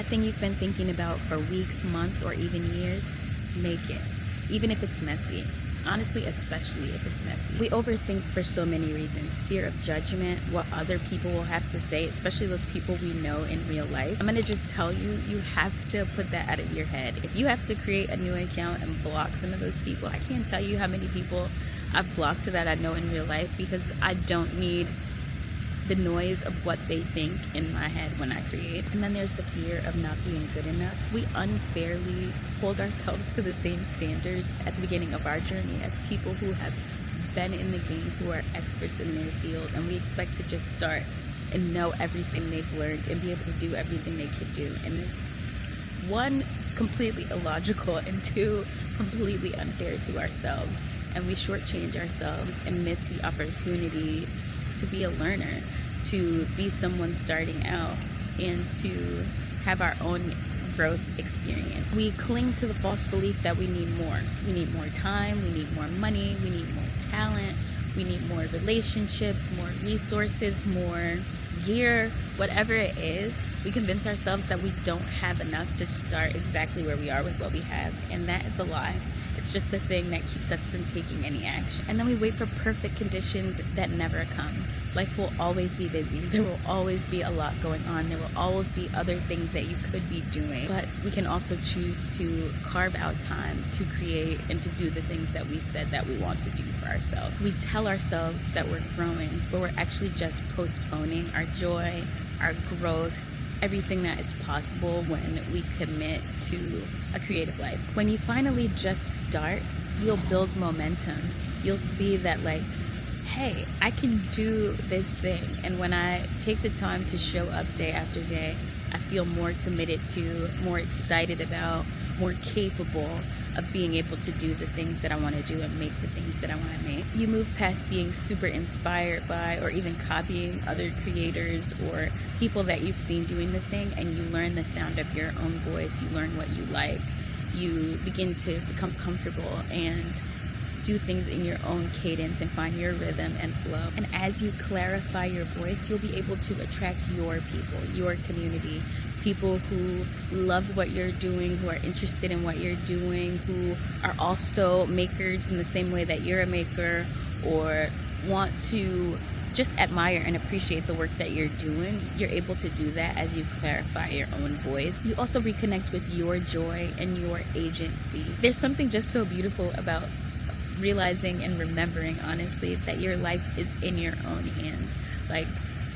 That thing you've been thinking about for weeks, months, or even years, make it. Even if it's messy. Honestly, especially if it's messy. We overthink for so many reasons. Fear of judgment, what other people will have to say, especially those people we know in real life. I'm gonna just tell you, you have to put that out of your head. If you have to create a new account and block some of those people, I can't tell you how many people I've blocked that I know in real life because I don't need the noise of what they think in my head when I create. And then there's the fear of not being good enough. We unfairly hold ourselves to the same standards at the beginning of our journey as people who have been in the game, who are experts in their field, and we expect to just start and know everything they've learned and be able to do everything they could do. And it's one, completely illogical, and two, completely unfair to ourselves. And we shortchange ourselves and miss the opportunity to be a learner, to be someone starting out, and to have our own growth experience. We cling to the false belief that we need more. We need more time, we need more money, we need more talent, we need more relationships, more resources, more gear, whatever it is. We convince ourselves that we don't have enough to start exactly where we are with what we have, and that is a lie. It's just the thing that keeps us from taking any action. And then we wait for perfect conditions that never come. Life will always be busy. There will always be a lot going on. There will always be other things that you could be doing. But we can also choose to carve out time to create and to do the things that we said that we want to do for ourselves. We tell ourselves that we're growing, but we're actually just postponing our joy, our growth, everything that is possible when we commit to a creative life. When you finally just start, you'll build momentum. You'll see that, like, hey, I can do this thing. And when I take the time to show up day after day, I feel more committed to, more excited about, more capable of being able to do the things that I want to do and make the things that I want to make. You move past being super inspired by or even copying other creators or people that you've seen doing the thing, and you learn the sound of your own voice. You learn what you like. You begin to become comfortable and do things in your own cadence and find your rhythm and flow. And as you clarify your voice, you'll be able to attract your people, your community, people who love what you're doing, who are interested in what you're doing, who are also makers in the same way that you're a maker, or want to just admire and appreciate the work that you're doing. You're able to do that as you clarify your own voice. You also reconnect with your joy and your agency. There's something just so beautiful about realizing and remembering, honestly, that your life is in your own hands. Like,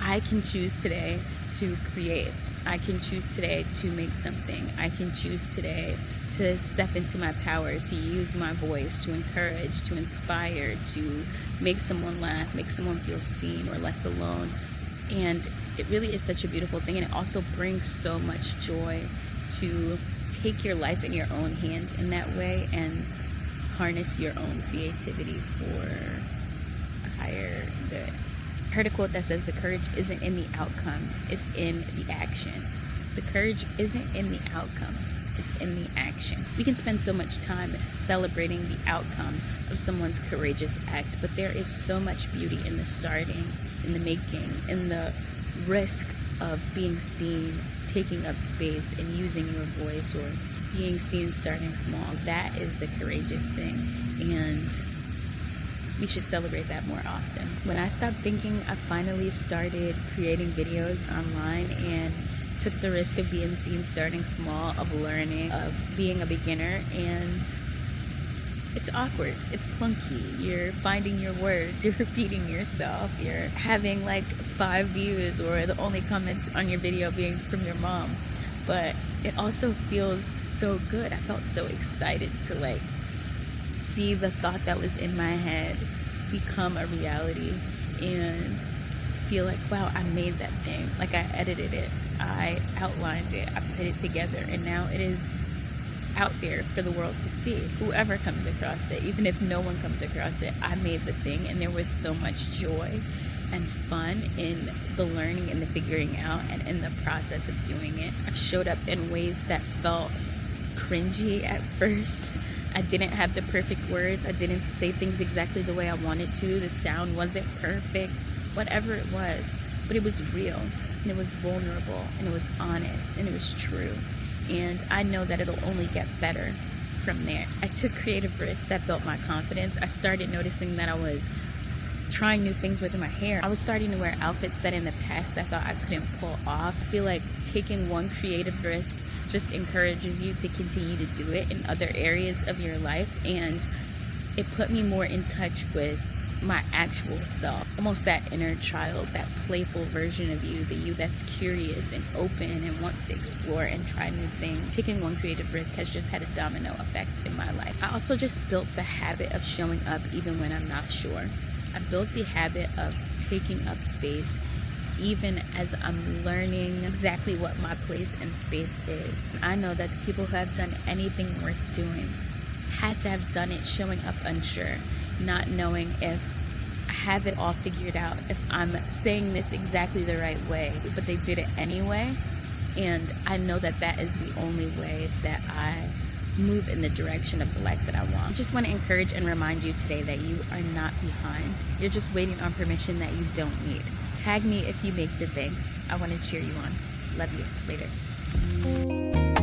I can choose today to create. I can choose today to make something. I can choose today to step into my power, to use my voice, to encourage, to inspire, to make someone laugh, make someone feel seen or less alone. And it really is such a beautiful thing. And it also brings so much joy to take your life in your own hands in that way and harness your own creativity for a higher good. I heard a quote that says, the courage isn't in the outcome, it's in the action. The courage isn't in the outcome, it's in the action. We can spend so much time celebrating the outcome of someone's courageous act, but there is so much beauty in the starting, in the making, in the risk of being seen, taking up space, and using your voice, or being seen starting small. That is the courageous thing, and we should celebrate that more often. When I stopped thinking, I finally started creating videos online and took the risk of being seen starting small, of learning, of being a beginner. And it's awkward, it's clunky, you're finding your words, you're repeating yourself, you're having like 5 views, or the only comment on your video being from your mom. But it also feels so good. I felt so excited to like see the thought that was in my head become a reality and feel like, wow, I made that thing. Like, I edited it, I outlined it, I put it together, and now it is out there for the world to see. Whoever comes across it, even if no one comes across it, I made the thing. And there was so much joy and fun in the learning and the figuring out and in the process of doing it. I showed up in ways that felt cringy at first. I didn't have the perfect words. I didn't say things exactly the way I wanted to. The sound wasn't perfect, whatever it was, but it was real. and it was vulnerable, and it was honest, and it was true. And I know that it'll only get better from there. I took creative risks that built my confidence. I started noticing that I was trying new things with my hair. I was starting to wear outfits that in the past I thought I couldn't pull off. I feel like taking one creative risk just encourages you to continue to do it in other areas of your life, and it put me more in touch with my actual self, almost that inner child, that playful version of you, the you that's curious and open and wants to explore and try new things. Taking one creative risk has just had a domino effect in my life. I also just built the habit of showing up even when I'm not sure. I built the habit of taking up space even as I'm learning exactly what my place in space is. I know that the people who have done anything worth doing had to have done it showing up unsure, not knowing if I have it all figured out, if I'm saying this exactly the right way, but they did it anyway. And I know that that is the only way that I move in the direction of the life that I want. I just want to encourage and remind you today that you are not behind. You're just waiting on permission that you don't need. Tag me if you make the thing. I want to cheer you on. Love you. Later.